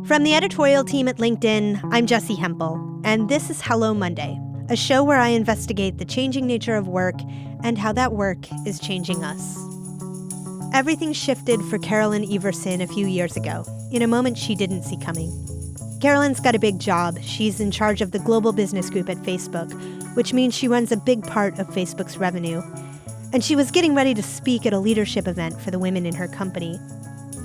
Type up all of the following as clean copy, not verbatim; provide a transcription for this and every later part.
From the editorial team at LinkedIn, I'm Jessie Hempel, and this is Hello Monday, a show where I investigate the changing nature of work and how that work is changing us. Everything shifted for Carolyn Everson a few years ago, in a moment she didn't see coming. Carolyn's got a big job. She's in charge of the global business group at Facebook, which means she runs a big part of Facebook's revenue. And she was getting ready to speak at a leadership event for the women in her company.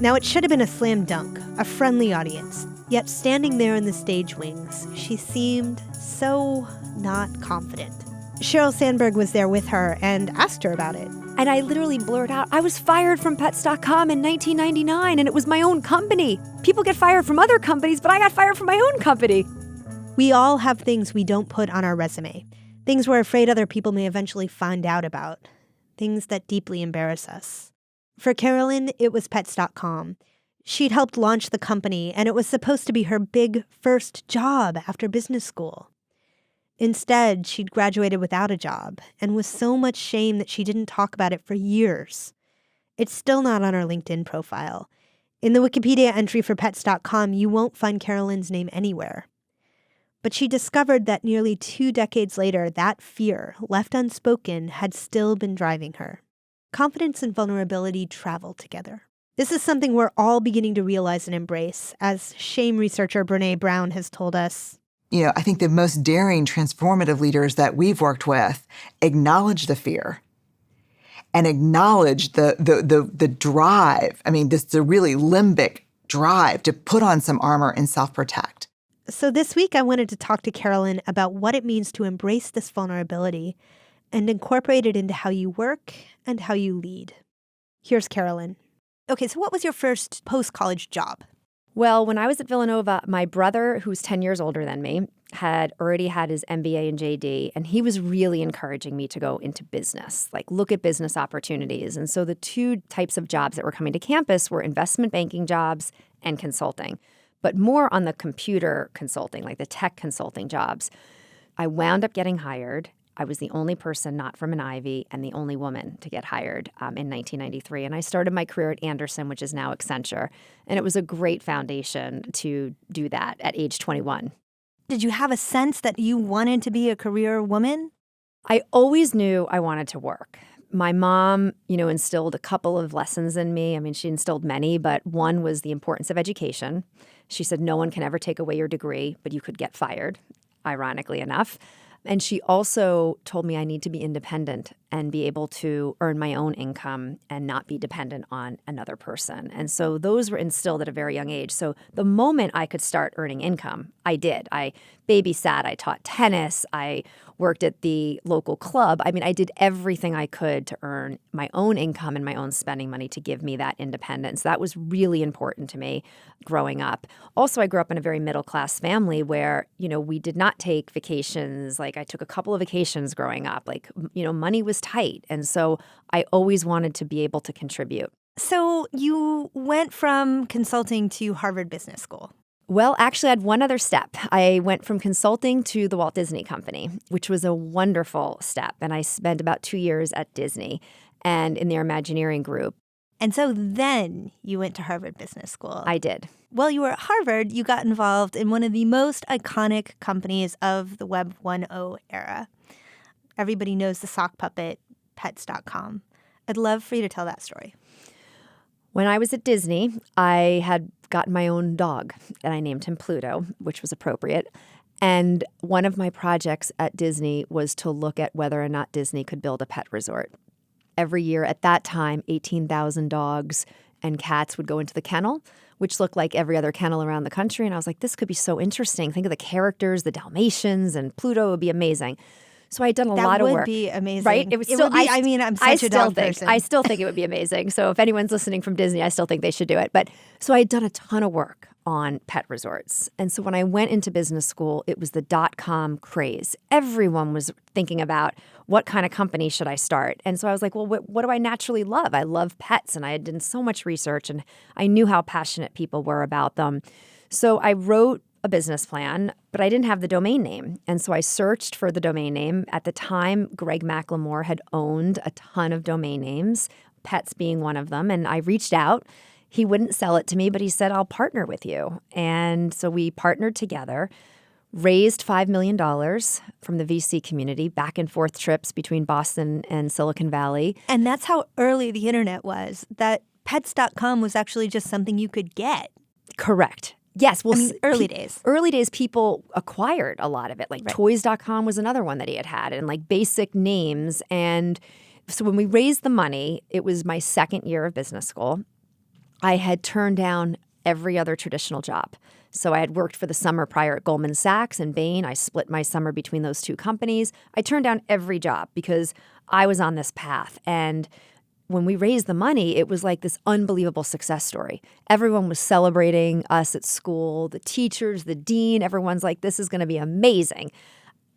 Now, it should have been a slam dunk, a friendly audience. Yet standing there in the stage wings, she seemed so not confident. Sheryl Sandberg was there with her and asked her about it. And I literally blurted out, I was fired from Pets.com in 1999, and it was my own company. People get fired from other companies, but I got fired from my own company. We all have things we don't put on our resume, things we're afraid other people may eventually find out about, things that deeply embarrass us. For Carolyn, it was Pets.com. She'd helped launch the company, and it was supposed to be her big first job after business school. Instead, she'd graduated without a job, and with so much shame that she didn't talk about it for years. It's still not on her LinkedIn profile. In the Wikipedia entry for Pets.com, you won't find Carolyn's name anywhere. But she discovered that nearly 2 decades later, that fear, left unspoken, had still been driving her. Confidence and vulnerability travel together. This is something we're all beginning to realize and embrace, as shame researcher Brene Brown has told us. I think the most daring, transformative leaders that we've worked with acknowledge the fear and acknowledge the drive. I mean, the really limbic drive to put on some armor and self-protect. So this week, I wanted to talk to Carolyn about what it means to embrace this vulnerability and incorporate it into how you work and how you lead. Here's Carolyn. Okay, so what was your first post-college job? Well, when I was at Villanova, my brother, who's 10 years older than me, had already had his MBA and JD, and he was really encouraging me to go into business, like look at business opportunities. And so the two types of jobs that were coming to campus were investment banking jobs and consulting, but more on the computer consulting, like the tech consulting jobs. I wound up getting hired. I was the only person not from an Ivy and the only woman to get hired in 1993. And I started my career at Anderson, which is now Accenture. And it was a great foundation to do that at age 21. Did you have a sense that you wanted to be a career woman? I always knew I wanted to work. My mom, instilled a couple of lessons in me. I mean, she instilled many, but one was the importance of education. She said, no one can ever take away your degree, but you could get fired, ironically enough. And she also told me I need to be independent and be able to earn my own income and not be dependent on another person. And so those were instilled at a very young age. So the moment I could start earning income, I did. I babysat, I taught tennis, I worked at the local club. I mean, I did everything I could to earn my own income and my own spending money to give me that independence. That was really important to me growing up. Also, I grew up in a very middle-class family where, we did not take vacations. Like, I took a couple of vacations growing up. Like, money was tight. And so I always wanted to be able to contribute. So you went from consulting to Harvard Business School. Well, actually, I had one other step. I went from consulting to the Walt Disney Company, which was a wonderful step. And I spent about 2 years at Disney and in their Imagineering group. And so then you went to Harvard Business School. I did. While you were at Harvard, you got involved in one of the most iconic companies of the Web 1.0 era. Everybody knows the sock puppet, Pets.com. I'd love for you to tell that story. When I was at Disney, I had gotten my own dog, and I named him Pluto, which was appropriate. And one of my projects at Disney was to look at whether or not Disney could build a pet resort. Every year at that time, 18,000 dogs and cats would go into the kennel, which looked like every other kennel around the country. And I was like, this could be so interesting. Think of the characters, the Dalmatians, and Pluto would be amazing. So I had done a lot of work. That would be amazing. Right? I'm such a dog person. I still think it would be amazing. So if anyone's listening from Disney, I still think they should do it. But so I had done a ton of work on pet resorts. And so when I went into business school, it was the .com craze. Everyone was thinking about what kind of company should I start. And so I was like, well, what do I naturally love? I love pets. And I had done so much research and I knew how passionate people were about them. So I wrote a business plan, but I didn't have the domain name. And so I searched for the domain name. At the time, Greg McLemore had owned a ton of domain names, Pets being one of them. And I reached out. He wouldn't sell it to me, but he said, I'll partner with you. And so we partnered together, raised $5 million from the VC community, back and forth trips between Boston and Silicon Valley. And that's how early the internet was, that pets.com was actually just something you could get. Correct. Yes. Well, early days. Early days, people acquired a lot of it. Like Right. toys.com was another one that he had, and like basic names. And so when we raised the money, it was my second year of business school. I had turned down every other traditional job. So I had worked for the summer prior at Goldman Sachs and Bain. I split my summer between those two companies. I turned down every job because I was on this path. And when we raised the money, it was like this unbelievable success story. Everyone was celebrating us at school, the teachers, the dean, everyone's like, this is going to be amazing.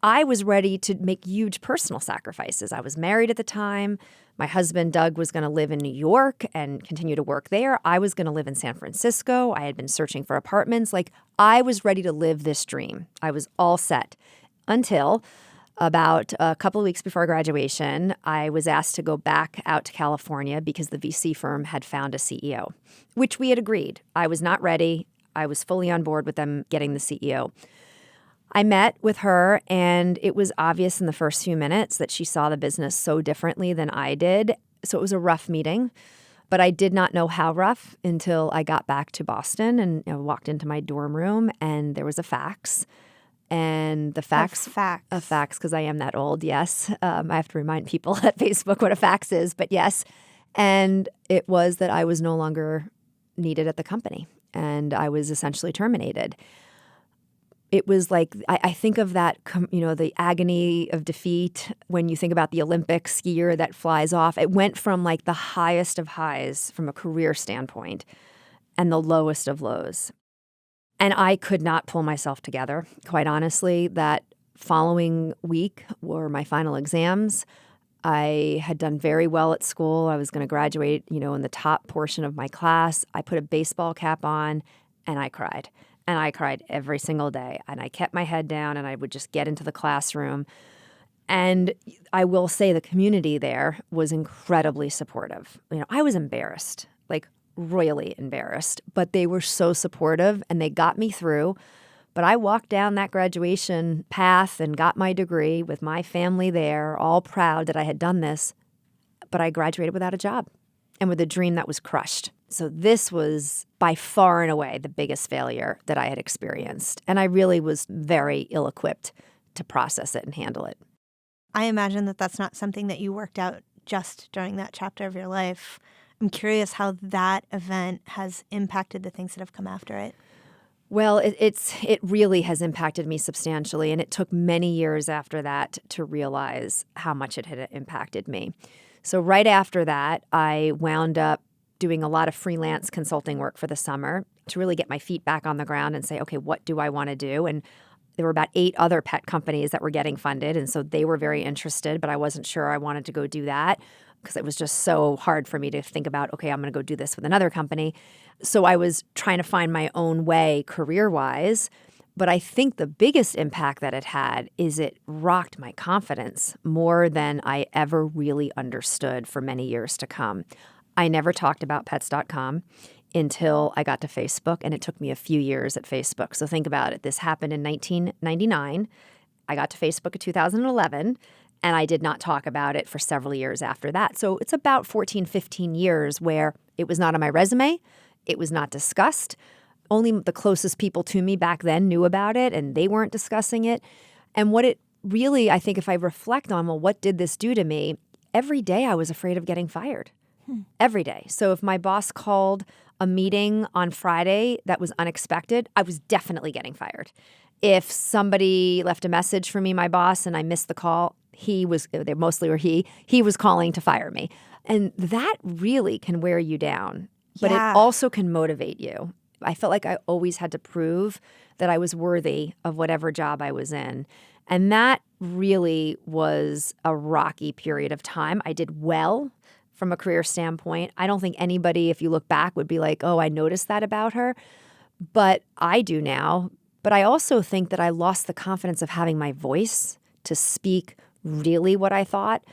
I was ready to make huge personal sacrifices. I was married at the time. My husband, Doug, was going to live in New York and continue to work there. I was going to live in San Francisco. I had been searching for apartments. Like, I was ready to live this dream. I was all set until about a couple of weeks before graduation, I was asked to go back out to California because the VC firm had found a CEO, which we had agreed. I was not ready. I was fully on board with them getting the CEO. I met with her, and it was obvious in the first few minutes that she saw the business so differently than I did. So it was a rough meeting, but I did not know how rough until I got back to Boston and walked into my dorm room, and there was a fax. And the fax, A fax, because I am that old, yes. I have to remind people at Facebook what a fax is, but yes. And it was that I was no longer needed at the company, and I was essentially terminated. It was like, I think of that, the agony of defeat when you think about the Olympic skier that flies off. It went from like the highest of highs from a career standpoint and the lowest of lows. And I could not pull myself together, quite honestly. That following week were my final exams. I had done very well at school. I was going to graduate, in the top portion of my class. I put a baseball cap on and I cried. And I cried every single day. And I kept my head down and I would just get into the classroom. And I will say the community there was incredibly supportive. I was embarrassed, like royally embarrassed, but they were so supportive and they got me through. But I walked down that graduation path and got my degree with my family there, all proud that I had done this. But I graduated without a job and with a dream that was crushed. So this was by far and away the biggest failure that I had experienced. And I really was very ill-equipped to process it and handle it. I imagine that that's not something that you worked out just during that chapter of your life. I'm curious how that event has impacted the things that have come after it. Well, it really has impacted me substantially, and it took many years after that to realize how much it had impacted me. So right after that, I wound up doing a lot of freelance consulting work for the summer to really get my feet back on the ground and say, okay, what do I want to do? And there were about 8 other pet companies that were getting funded, and so they were very interested, but I wasn't sure I wanted to go do that because it was just so hard for me to think about, okay, I'm going to go do this with another company. So I was trying to find my own way career-wise, but I think the biggest impact that it had is it rocked my confidence more than I ever really understood for many years to come. I never talked about pets.com until I got to Facebook, and it took me a few years at Facebook. So think about it. This happened in 1999. I got to Facebook in 2011, and I did not talk about it for several years after that. So it's about 14, 15 years where it was not on my resume. It was not discussed. Only the closest people to me back then knew about it, and they weren't discussing it. And what it really, I think if I reflect on, well, what did this do to me? Every day I was afraid of getting fired. Every day. So if my boss called a meeting on Friday that was unexpected, I was definitely getting fired. If somebody left a message for me, my boss, and I missed the call, he was calling to fire me. And that really can wear you down, but Yeah. it also can motivate you. I felt like I always had to prove that I was worthy of whatever job I was in. And that really was a rocky period of time. I did well from a career standpoint. I don't think anybody, if you look back, would be like, oh, I noticed that about her. But I do now. But I also think that I lost the confidence of having my voice to speak really what I thought.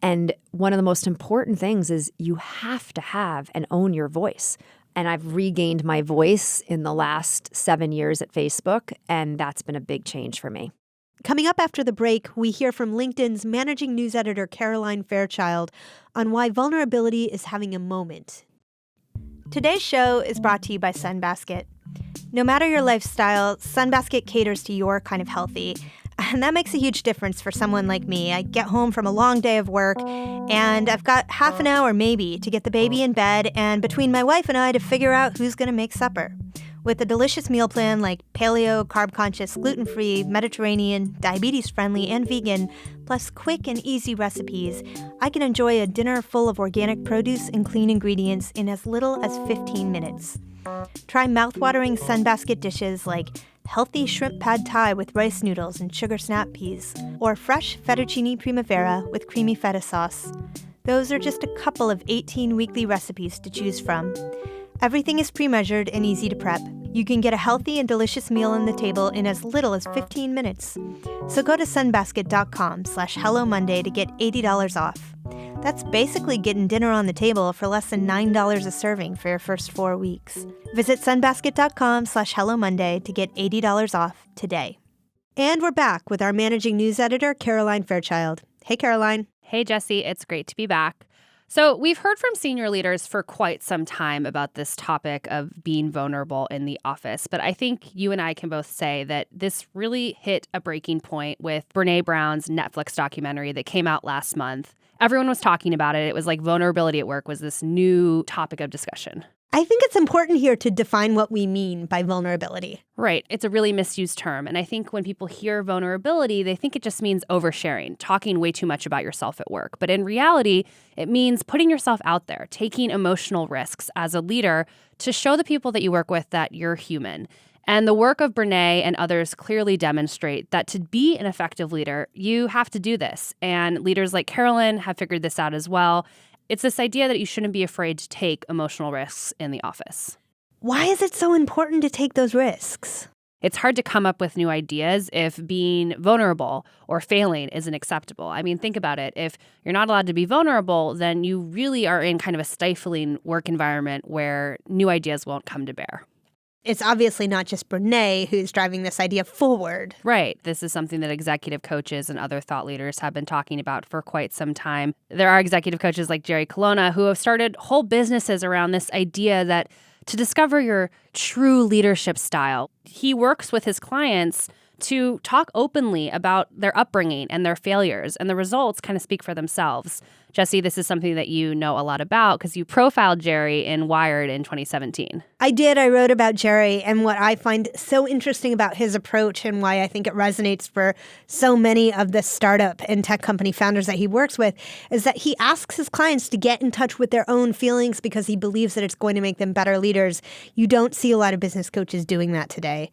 And one of the most important things is you have to have and own your voice. And I've regained my voice in the last 7 years at Facebook, and that's been a big change for me. Coming up after the break, we hear from LinkedIn's managing news editor Carolyn Fairchild on why vulnerability is having a moment. Today's show is brought to you by Sunbasket. No matter your lifestyle, Sunbasket caters to your kind of healthy. And that makes a huge difference for someone like me. I get home from a long day of work, and I've got half an hour maybe to get the baby in bed and between my wife and I to figure out who's going to make supper. With a delicious meal plan like paleo, carb-conscious, gluten-free, Mediterranean, diabetes-friendly, and vegan, plus quick and easy recipes, I can enjoy a dinner full of organic produce and clean ingredients in as little as 15 minutes. Try mouth-watering Sunbasket dishes like healthy shrimp pad thai with rice noodles and sugar snap peas, or fresh fettuccine primavera with creamy feta sauce. Those are just a couple of 18 weekly recipes to choose from. Everything is pre-measured and easy to prep. You can get a healthy and delicious meal on the table in as little as 15 minutes. So go to sunbasket.com/Hello Monday to get $80 off. That's basically getting dinner on the table for less than $9 a serving for your first 4 weeks. Visit sunbasket.com/Hello Monday to get $80 off today. And we're back with our managing news editor, Carolyn Fairchild. Hey, Caroline. Hey, Jesse. It's great to be back. So we've heard from senior leaders for quite some time about this topic of being vulnerable in the office. But I think you and I can both say that this really hit a breaking point with Brené Brown's Netflix documentary that came out last month. Everyone was talking about it. It was like vulnerability at work was this new topic of discussion. I think it's important here to define what we mean by vulnerability. Right. It's a really misused term. And I think when people hear vulnerability, they think it just means oversharing, talking way too much about yourself at work. But in reality, it means putting yourself out there, taking emotional risks as a leader to show the people that you work with that you're human. And the work of Brené and others clearly demonstrate that to be an effective leader, you have to do this. And leaders like Carolyn have figured this out as well. It's this idea that you shouldn't be afraid to take emotional risks in the office. Why is it so important to take those risks? It's hard to come up with new ideas if being vulnerable or failing isn't acceptable. I mean, think about it. If you're not allowed to be vulnerable, then you really are in kind of a stifling work environment where new ideas won't come to bear. It's obviously not just Brené who's driving this idea forward. Right. This is something that executive coaches and other thought leaders have been talking about for quite some time. There are executive coaches like Jerry Colonna who have started whole businesses around this idea that to discover your true leadership style, he works with his clients to talk openly about their upbringing and their failures, and the results kind of speak for themselves. Jesse, this is something that you know a lot about because you profiled Jerry in Wired in 2017. I did. I wrote about Jerry, and what I find so interesting about his approach and why I think it resonates for so many of the startup and tech company founders that he works with is that he asks his clients to get in touch with their own feelings because he believes that it's going to make them better leaders. You don't see a lot of business coaches doing that today.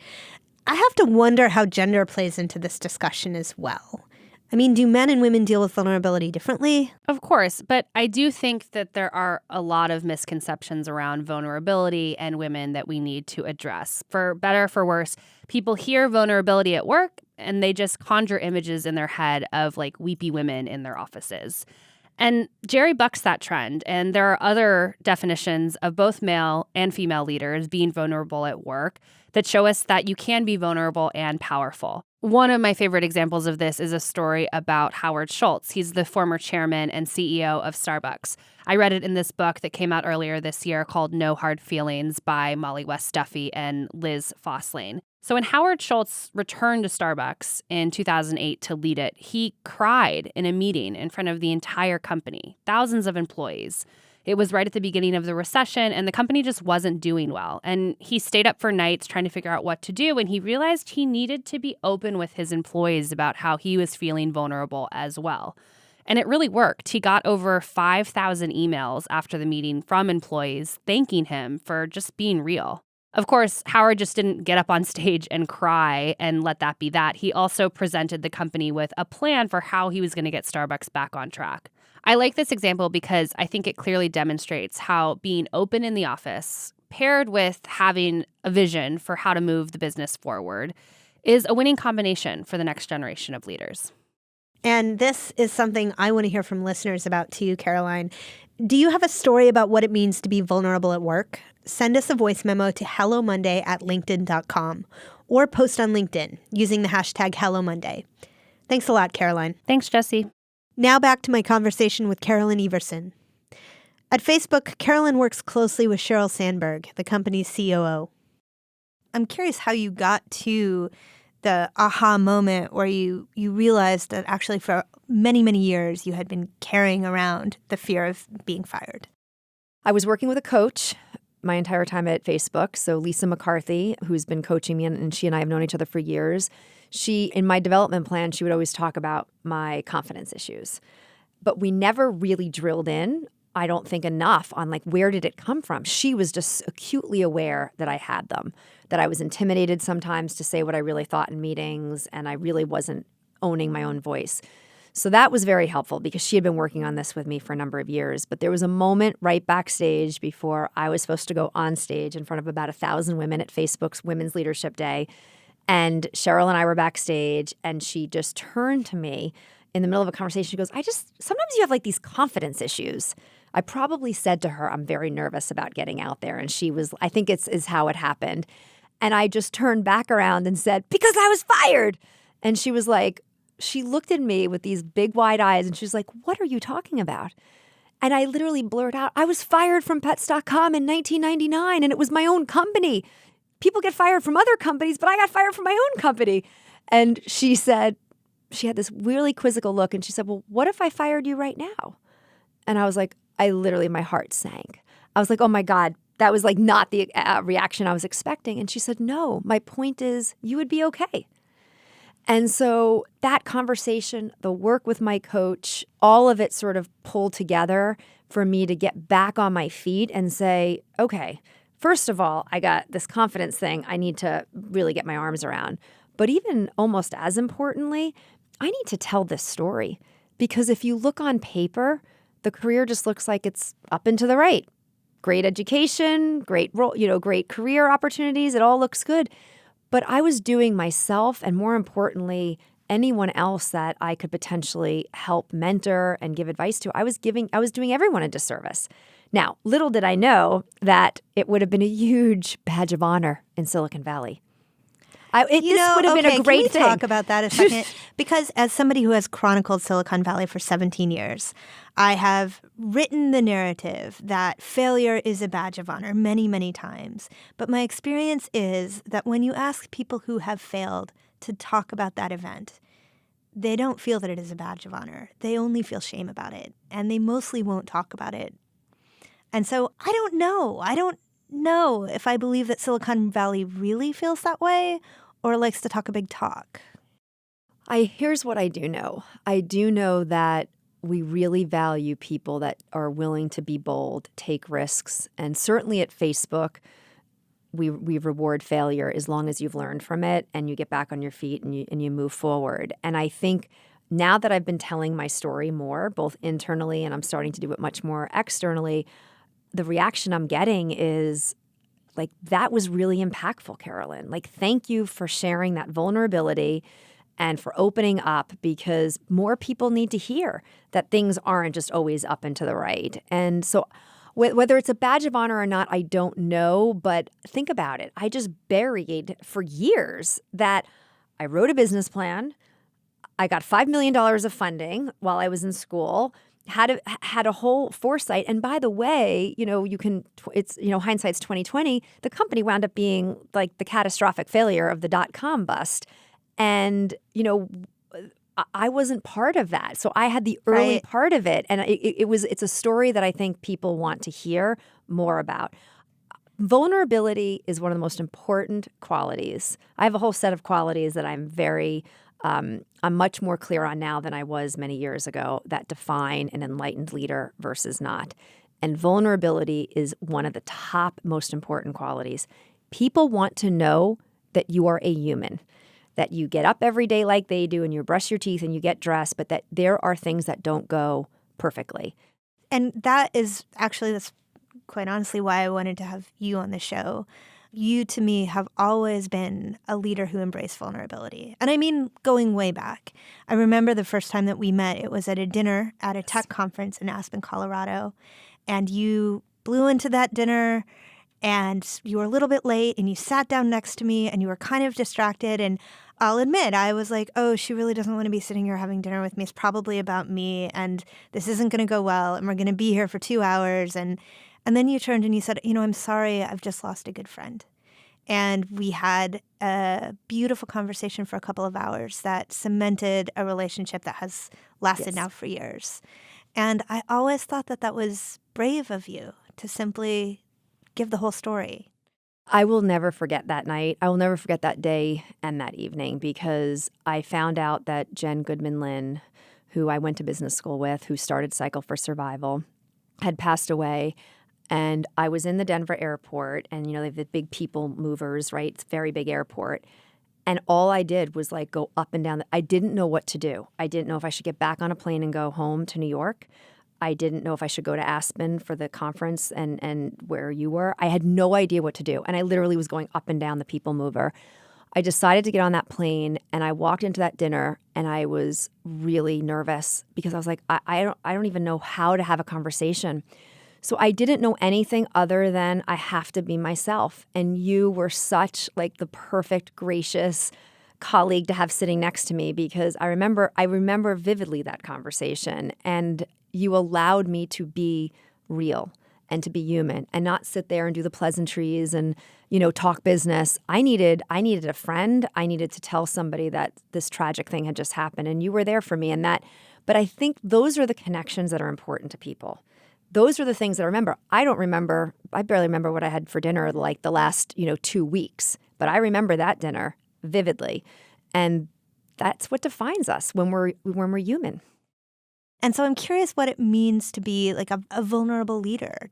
I have to wonder how gender plays into this discussion as well. I mean, do men and women deal with vulnerability differently? Of course, but I do think that there are a lot of misconceptions around vulnerability and women that we need to address. For better or for worse, people hear vulnerability at work and they just conjure images in their head of like weepy women in their offices. And Jerry bucks that trend, and there are other definitions of both male and female leaders being vulnerable at work that show us that you can be vulnerable and powerful. One of my favorite examples of this is a story about Howard Schultz. He's the former chairman and CEO of Starbucks. I read it in this book that came out earlier this year called No Hard Feelings by Molly West Duffy and Liz Fosslane. So when Howard Schultz returned to Starbucks in 2008 to lead it, he cried in a meeting in front of the entire company, thousands of employees. It was right at the beginning of the recession, and the company just wasn't doing well. And he stayed up for nights trying to figure out what to do, and he realized he needed to be open with his employees about how he was feeling vulnerable as well. And it really worked. He got over 5,000 emails after the meeting from employees thanking him for just being real. Of course, Howard just didn't get up on stage and cry and let that be that. He also presented the company with a plan for how he was going to get Starbucks back on track. I like this example because I think it clearly demonstrates how being open in the office, paired with having a vision for how to move the business forward, is a winning combination for the next generation of leaders. And this is something I want to hear from listeners about too, Caroline. Do you have a story about what it means to be vulnerable at work? send us a voice memo to hellomonday@linkedin.com or post on LinkedIn using the hashtag HelloMonday. Thanks a lot, Caroline. Thanks, Jesse. Now back to my conversation with Carolyn Everson. At Facebook, Carolyn works closely with Sheryl Sandberg, the company's COO. I'm curious how you got to the aha moment where you realized that actually for many, many years you had been carrying around the fear of being fired. I was working with a coach my entire time at Facebook. So Lisa McCarthy, who's been coaching me, and she and I have known each other for years. She, in my development plan, she would always talk about my confidence issues. But we never really drilled in, I don't think, enough on like, where did it come from? She was just acutely aware that I had them, that I was intimidated sometimes to say what I really thought in meetings, and I really wasn't owning my own voice. So that was very helpful because she had been working on this with me for a number of years. But there was a moment right backstage before I was supposed to go on stage in front of about 1,000 women at Facebook's Women's Leadership Day. And Sheryl and I were backstage, and she just turned to me in the middle of a conversation. She goes, sometimes you have like these confidence issues. I probably said to her, I'm very nervous about getting out there. And she was, I think is how it happened. And I just turned back around and said, because I was fired. And she was like, she looked at me with these big wide eyes and she's like, what are you talking about? And I literally blurted out, I was fired from Pets.com in 1999 and it was my own company. People get fired from other companies, but I got fired from my own company. And she said, she had this really quizzical look and she said, well, what if I fired you right now? And I was like, my heart sank. I was like, oh my God, that was like not the reaction I was expecting. And she said, no, my point is you would be okay. And so that conversation, the work with my coach, all of it sort of pulled together for me to get back on my feet and say, okay, first of all, I got this confidence thing I need to really get my arms around. But even almost as importantly, I need to tell this story. Because if you look on paper, the career just looks like it's up and to the right. Great education, great role, great career opportunities. It all looks good. But I was doing myself, and more importantly, anyone else that I could potentially help mentor and give advice to, I was doing everyone a disservice. Now, little did I know that it would have been a huge badge of honor in Silicon Valley. This would have been a great thing. Can we talk about that a second? Because as somebody who has chronicled Silicon Valley for 17 years, I have written the narrative that failure is a badge of honor many, many times. But my experience is that when you ask people who have failed to talk about that event, they don't feel that it is a badge of honor. They only feel shame about it. And they mostly won't talk about it. And so I don't know. I don't know if I believe that Silicon Valley really feels that way or likes to talk a big talk. Here's what I do know. I do know that we really value people that are willing to be bold, take risks. And certainly at Facebook, we reward failure as long as you've learned from it and you get back on your feet and you move forward. And I think now that I've been telling my story more, both internally and I'm starting to do it much more externally, the reaction I'm getting is like, that was really impactful, Carolyn. Like, thank you for sharing that vulnerability and for opening up, because more people need to hear that things aren't just always up and to the right. And so whether it's a badge of honor or not, I don't know, but think about it. I just buried for years that I wrote a business plan. I got $5 million of funding while I was in school. Had a whole foresight. And by the way, hindsight's 2020. The company wound up being like the catastrophic failure of the .com bust. And, I wasn't part of that. So I had the early part of it. And it's a story that I think people want to hear more about. Vulnerability is one of the most important qualities. I have a whole set of qualities that I'm much more clear on now than I was many years ago that define an enlightened leader versus not. And vulnerability is one of the top most important qualities. People want to know that you are a human, that you get up every day like they do and you brush your teeth and you get dressed, but that there are things that don't go perfectly. And that's quite honestly why I wanted to have you on the show. You, to me, have always been a leader who embraced vulnerability. And I mean, going way back. I remember the first time that we met, it was at a dinner at a tech conference in Aspen, Colorado. And you blew into that dinner and you were a little bit late and you sat down next to me and you were kind of distracted. And I'll admit, I was like, oh, she really doesn't want to be sitting here having dinner with me. It's probably about me and this isn't going to go well and we're going to be here for 2 hours. And then you turned and you said, I'm sorry, I've just lost a good friend. And we had a beautiful conversation for a couple of hours that cemented a relationship that has lasted now for years. And I always thought that was brave of you to simply give the whole story. I will never forget that night. I will never forget that day and that evening, because I found out that Jen Goodman-Lynn, who I went to business school with, who started Cycle for Survival, had passed away. And I was in the Denver airport, and, they have the big people movers, right? It's a very big airport. And all I did was go up and down. I didn't know what to do. I didn't know if I should get back on a plane and go home to New York. I didn't know if I should go to Aspen for the conference and where you were. I had no idea what to do. And I literally was going up and down the people mover. I decided to get on that plane, and I walked into that dinner, and I was really nervous because I was like, I don't even know how to have a conversation. So I didn't know anything other than I have to be myself. And you were such the perfect, gracious colleague to have sitting next to me, because I remember vividly that conversation. And you allowed me to be real and to be human and not sit there and do the pleasantries and, talk business. I needed a friend. I needed to tell somebody that this tragic thing had just happened, and you were there for me. But I think those are the connections that are important to people. Those are the things that I remember. I barely remember what I had for dinner the last, 2 weeks. But I remember that dinner vividly. And that's what defines us when we're human. And so I'm curious what it means to be a vulnerable leader.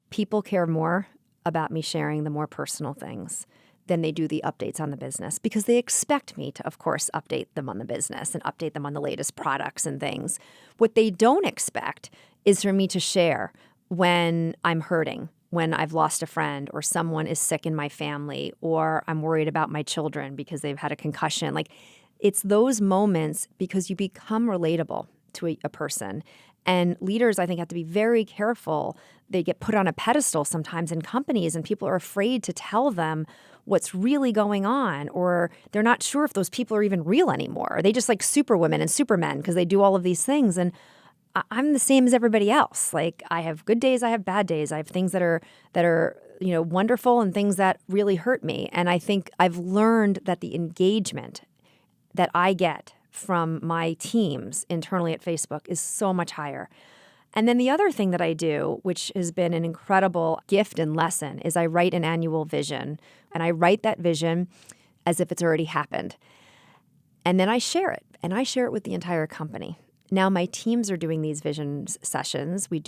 People care more about me sharing the more personal things than they do the updates on the business, because they expect me to, of course, update them on the business and update them on the latest products and things. What they don't expect is for me to share when I'm hurting, when I've lost a friend, or someone is sick in my family, or I'm worried about my children because they've had a concussion. It's those moments, because you become relatable to a person. And leaders, I think, have to be very careful. They get put on a pedestal sometimes in companies, and people are afraid to tell them what's really going on, or they're not sure if those people are even real anymore. Are they just like superwomen and supermen because they do all of these things? And I'm the same as everybody else. I have good days, I have bad days. I have things that are wonderful, and things that really hurt me. And I think I've learned that the engagement that I get from my teams internally at Facebook is so much higher. And then the other thing that I do, which has been an incredible gift and lesson, is I write an annual vision. And I write that vision as if it's already happened. And then I share it. And I share it with the entire company. Now my teams are doing these vision sessions. We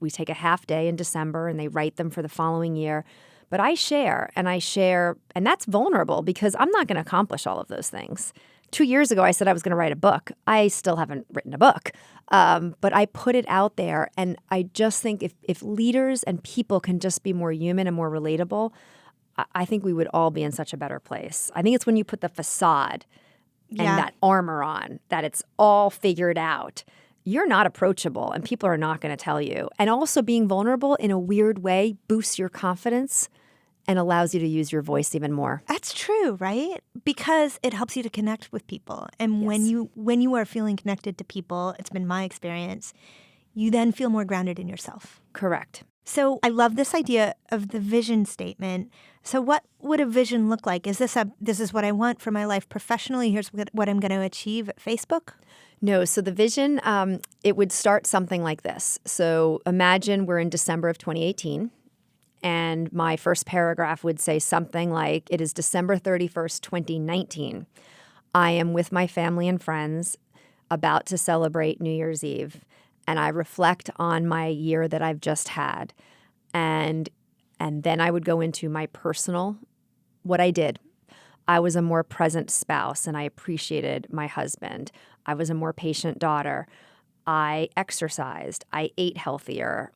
take a half day in December, and they write them for the following year. But I share, and that's vulnerable, because I'm not going to accomplish all of those things. 2 years ago, I said I was going to write a book. I still haven't written a book, but I put it out there. And I just think if leaders and people can just be more human and more relatable, I think we would all be in such a better place. I think it's when you put the facade and that armor on, that it's all figured out. You're not approachable, and people are not going to tell you. And also, being vulnerable in a weird way boosts your confidence and allows you to use your voice even more. That's true, right? Because it helps you to connect with people. And when you are feeling connected to people, it's been my experience, you then feel more grounded in yourself. Correct. So I love this idea of the vision statement. So what would a vision look like? Is this what I want for my life professionally? Here's what I'm going to achieve at Facebook? No. So the vision, it would start something like this. So imagine we're in December of 2018. And my first paragraph would say something like, it is December 31st, 2019. I am with my family and friends about to celebrate New Year's Eve. And I reflect on my year that I've just had. And then I would go into my personal, what I did. I was a more present spouse, and I appreciated my husband. I was a more patient daughter. I exercised. I ate healthier.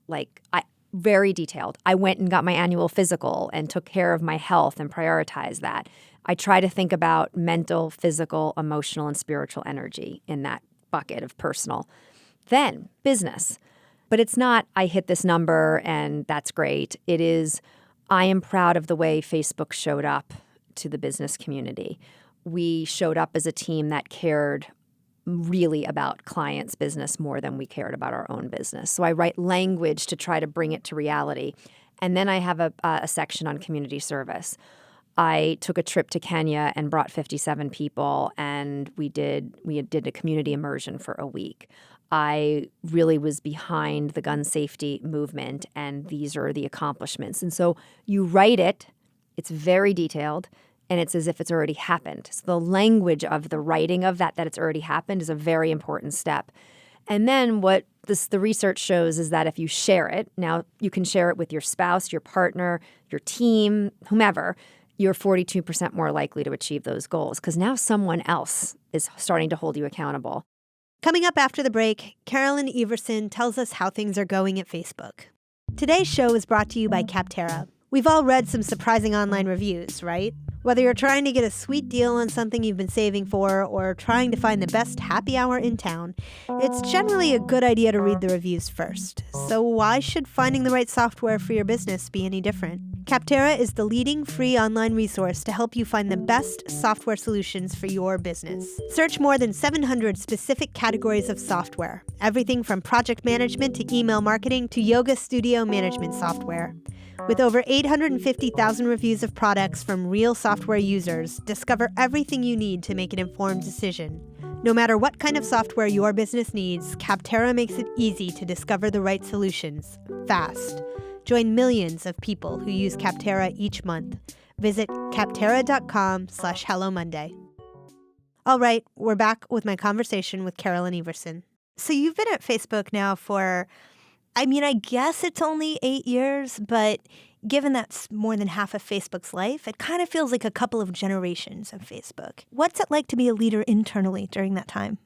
Very detailed. I went and got my annual physical and took care of my health and prioritized that. I try to think about mental, physical, emotional, and spiritual energy in that bucket of personal. Then business. But it's not, I hit this number and that's great. It is, I am proud of the way Facebook showed up to the business community. We showed up as a team that cared really about clients' business more than we cared about our own business. So I write language to try to bring it to reality. And then I have a section on community service. I took a trip to Kenya and brought 57 people, and we did a community immersion for a week. I really was behind the gun safety movement, and these are the accomplishments. And so you write it, it's very detailed, and it's as if it's already happened. So the language of the writing of that it's already happened is a very important step. And then what the research shows is that if you share it, now you can share it with your spouse, your partner, your team, whomever, you're 42% more likely to achieve those goals because now someone else is starting to hold you accountable. Coming up after the break, Carolyn Everson tells us how things are going at Facebook. Today's show is brought to you by Capterra. We've all read some surprising online reviews, right? Whether you're trying to get a sweet deal on something you've been saving for or trying to find the best happy hour in town, it's generally a good idea to read the reviews first. So why should finding the right software for your business be any different? Capterra is the leading free online resource to help you find the best software solutions for your business. Search more than 700 specific categories of software, everything from project management to email marketing to yoga studio management software. With over 850,000 reviews of products from real software users, discover everything you need to make an informed decision. No matter what kind of software your business needs, Capterra makes it easy to discover the right solutions, fast. Join millions of people who use Capterra each month. Visit capterra.com/Hello Monday. All right, we're back with my conversation with Carolyn Everson. So you've been at Facebook now for, I guess it's only 8 years, but given that's more than half of Facebook's life, it kind of feels like a couple of generations of Facebook. What's it like to be a leader internally during that time?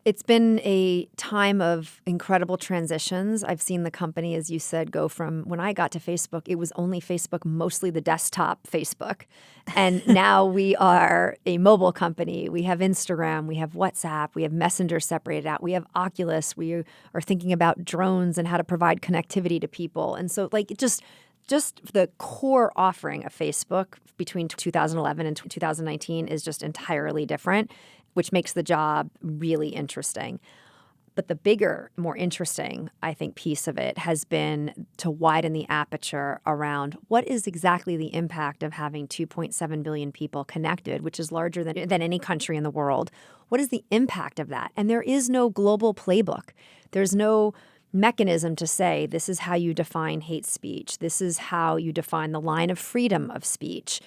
It's been a time of incredible transitions. I've seen the company, as you said, go from when I got to Facebook, it was only Facebook, mostly the desktop Facebook. And now we are a mobile company. We have Instagram, we have WhatsApp, we have Messenger separated out, we have Oculus, we are thinking about drones and how to provide connectivity to people. And so just the core offering of Facebook between 2011 and 2019 is just entirely different, which makes the job really interesting. But the bigger, more interesting, I think, piece of it has been to widen the aperture around what is exactly the impact of having 2.7 billion people connected, which is larger than any country in the world. What is the impact of that? And there is no global playbook. There's no mechanism to say this is how you define hate speech. This is how you define the line of freedom of speech.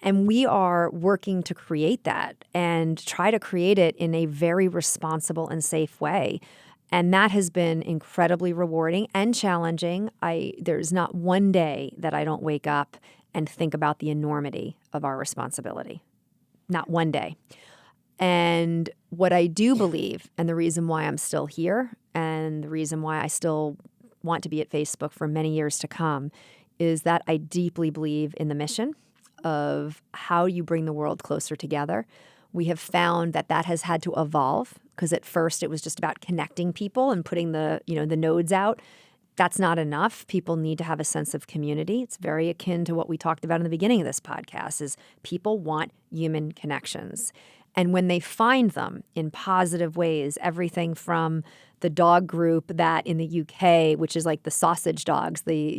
And we are working to create that and try to create it in a very responsible and safe way. And that has been incredibly rewarding and challenging. There's not one day that I don't wake up and think about the enormity of our responsibility. Not one day. And what I do believe, and the reason why I'm still here, and the reason why I still want to be at Facebook for many years to come, is that I deeply believe in the mission of how you bring the world closer together. We have found that has had to evolve because at first it was just about connecting people and putting the nodes out. That's not enough. People need to have a sense of community. It's very akin to what we talked about in the beginning of this podcast is people want human connections. And when they find them in positive ways, everything from the dog group that in the UK, which is like the sausage dogs, the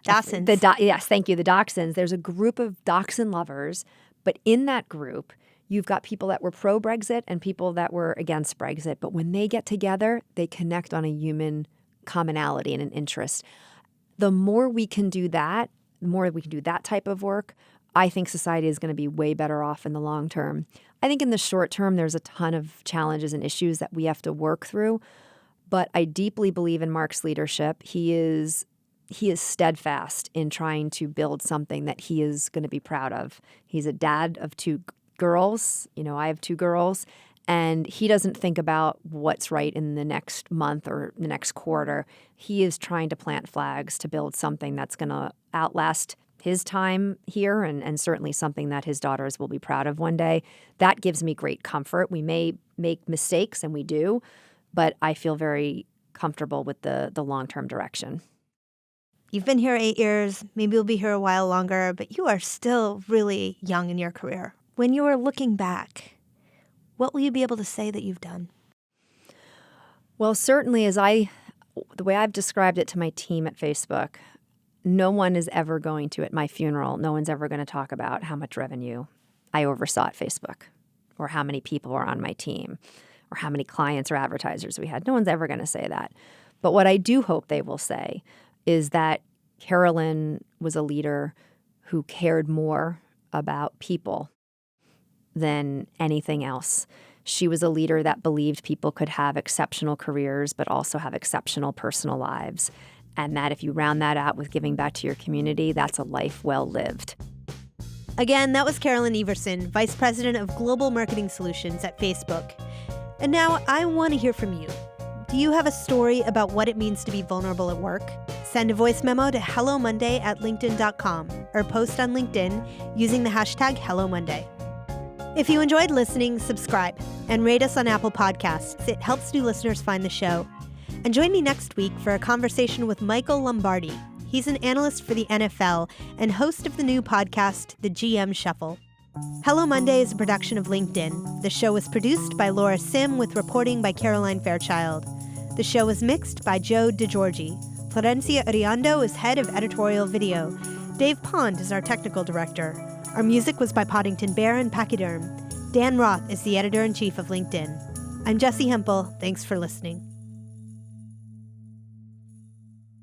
Dachshunds. Yes, thank you, the Dachshunds. There's a group of Dachshund lovers, but in that group, you've got people that were pro-Brexit and people that were against Brexit. But when they get together, they connect on a human commonality and an interest. The more we can do that, the more we can do that type of work, I think society is going to be way better off in the long term. I think in the short term, there's a ton of challenges and issues that we have to work through. But I deeply believe in Mark's leadership. He is steadfast in trying to build something that he is going to be proud of. He's a dad of 2 girls. I have 2 girls. And he doesn't think about what's right in the next month or the next quarter. He is trying to plant flags to build something that's going to outlast his time here and certainly something that his daughters will be proud of one day. That gives me great comfort. We may make mistakes, and we do, but I feel very comfortable with the long-term direction. You've been here 8 years. Maybe you'll be here a while longer, but you are still really young in your career. When you are looking back, what will you be able to say that you've done? Well, certainly the way I've described it to my team at Facebook, no one is ever going to, at my funeral, no one's ever going to talk about how much revenue I oversaw at Facebook or how many people were on my team or how many clients or advertisers we had. No one's ever going to say that. But what I do hope they will say is that Carolyn was a leader who cared more about people than anything else. She was a leader that believed people could have exceptional careers, but also have exceptional personal lives. And that if you round that out with giving back to your community, that's a life well lived. Again, that was Carolyn Everson, Vice President of Global Marketing Solutions at Facebook. And now I want to hear from you. Do you have a story about what it means to be vulnerable at work? Send a voice memo to hellomonday@linkedin.com or post on LinkedIn using the hashtag HelloMonday. If you enjoyed listening, subscribe and rate us on Apple Podcasts. It helps new listeners find the show. And join me next week for a conversation with Michael Lombardi. He's an analyst for the NFL and host of the new podcast, The GM Shuffle. Hello Monday is a production of LinkedIn. The show was produced by Laura Sim with reporting by Caroline Fairchild. The show was mixed by Joe DeGiorgi. Florencia Ariando is head of editorial video. Dave Pond is our technical director. Our music was by Poddington Bear and Pachyderm. Dan Roth is the editor-in-chief of LinkedIn. I'm Jessie Hempel. Thanks for listening.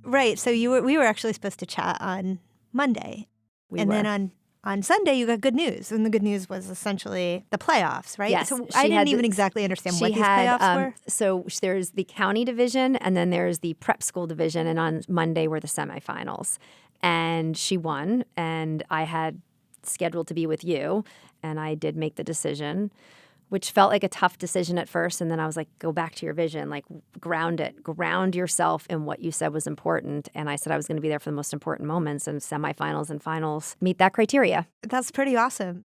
Right, so we were actually supposed to chat on Monday. Then on Sunday, you got good news. And the good news was essentially the playoffs, right? Yes. So I didn't even exactly understand what these playoffs were. So there's the county division, and then there's the prep school division. And on Monday were the semifinals. And she won, and I had scheduled to be with you, and I did make the decision, which felt like a tough decision at first. And then I was like, go back to your vision, like ground yourself in what you said was important. And I said I was going to be there for the most important moments, and semifinals and finals meet that criteria. That's pretty awesome.